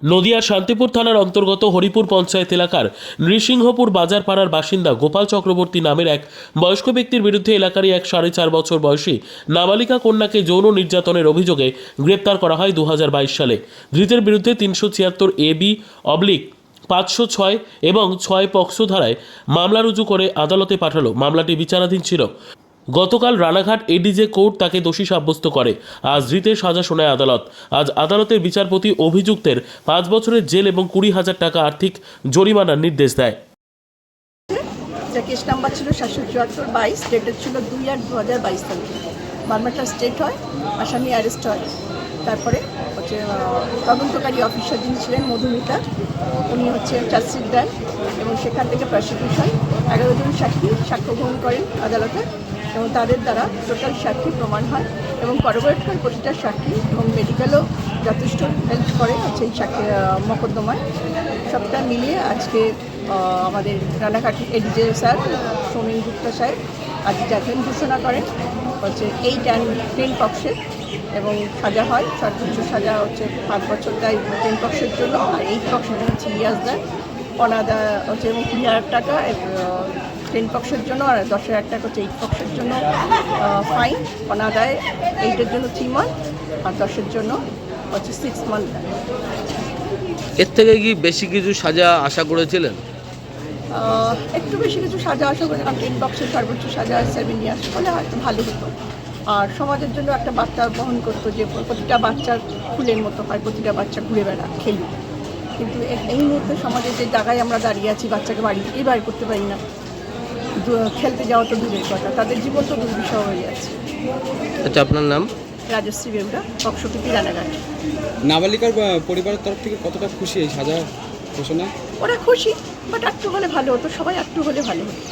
নদিয়ার শান্তিপুর থানার অন্তর্গত হরিপুর পঞ্চায়েত এলাকার নৃসিংহপুর বাজার পাড়ার বাসিন্দা গোপাল চক্রবর্তী নামের এক বয়স্ক ব্যক্তির বিরুদ্ধে এলাকারই এক 4.5 বছর বয়সী নাবালিকা কন্যাকে যৌন নির্যাতনের অভিযোগে গ্রেপ্তার করা হয় 2022 সালে। ধৃতের বিরুদ্ধে 376 AB অবলিক 506 এবং 6 পক্সো ধারায় মামলা রুজু করে আদালতে পাঠালো। মামলাটি বিচারাধীন ছিল। গতকাল রানাঘাট এডিজে কোর্ট তাকে দোষী সাব্যস্ত করে। আজ ধৃতের সাজা শোনায় আদালত। আজ আদালতের বিচারপতি অভিযুক্তের 5 বছরের জেল এবং 20,000 টাকা আর্থিক জরিমানার নির্দেশ দেয়। কেস নাম্বার ছিল 774/22, ডেটেড ছিল 2/8/2022 তারিখে। মামলাটা স্টেট হয়, আসামি অ্যারেস্ট হয়। তারপরে হচ্ছে তদন্তকারী অফিসার যিনি ছিলেন মধুমিতা, উনি হচ্ছে চার্জশিট দেন এবং সেখান থেকে প্রসিকিউশন 11 জন সাক্ষী সাক্ষ্য গ্রহণ করেন আদালতে এবং তাদের দ্বারা টোটাল সাক্ষী প্রমাণ হয় এবং কর্বোরেট হয় প্রতিটা সাক্ষী এবং মেডিকেলও যথেষ্ট হেল্প করে হচ্ছে এই সাক্ষী মকদ্দমায়। সবটা মিলিয়ে আজকে আমাদের রানাঘাট এডিজে স্যার সমীন গুপ্তা সাহেব আজ জাজমেন্ট ঘোষণা করেন হচ্ছে 8 and 10 পক্ষে এবং সাজা হয়। সর্বোচ্চ সাজা হচ্ছে 5 বছর দেয় 10 পক্ষের জন্য, আর 8 পক্ষের জন্য 3 years দেয়। অনাদা হচ্ছে এবং 20,000 টাকা 10 পক্ষের জন্য, আর 10,000 টাকা হচ্ছে 8 পক্ষের জন্য ফাইন। অনাদায় 8-এর জন্য 3 month আর 10-এর জন্য হচ্ছে 6 month দেয়। এর থেকে কি বেশি কিছু সাজা আশা করেছিলেন? একটু বেশি কিছু সাজা আশা করি, কারণ 10 বক্সের সর্বোচ্চ সাজা 7 years হলে হয়তো ভালো হতো, আর সমাজের জন্য একটা বার্তা বহন করতো যে প্রতিটা বাচ্চার ফুলের মতো হয়, প্রতিটা বাচ্চা ঘুরে বেড়া খেলি। কিন্তু এই মুহূর্তে সমাজের যে জায়গায় আমরা দাঁড়িয়ে আছি, বাচ্চাকে বাড়ি থেকেই বাইর করতে পারি না, খেলতে যাওয়া তো দূরের কথা, তাদের জীবন তো দুর্বিষহ হয়ে যাচ্ছে। আচ্ছা, আপনার নাম? রাজশ্রী বেউরা, পক্ষটিপি, রানাঘাট। নাবালিকার পরিবারের তরফ থেকে কতটা খুশি এই সাজা ঘোষণা? ওরা খুশি, বাট একটু হলে ভালো হতো, সবাই একটু হলে ভালো হতো।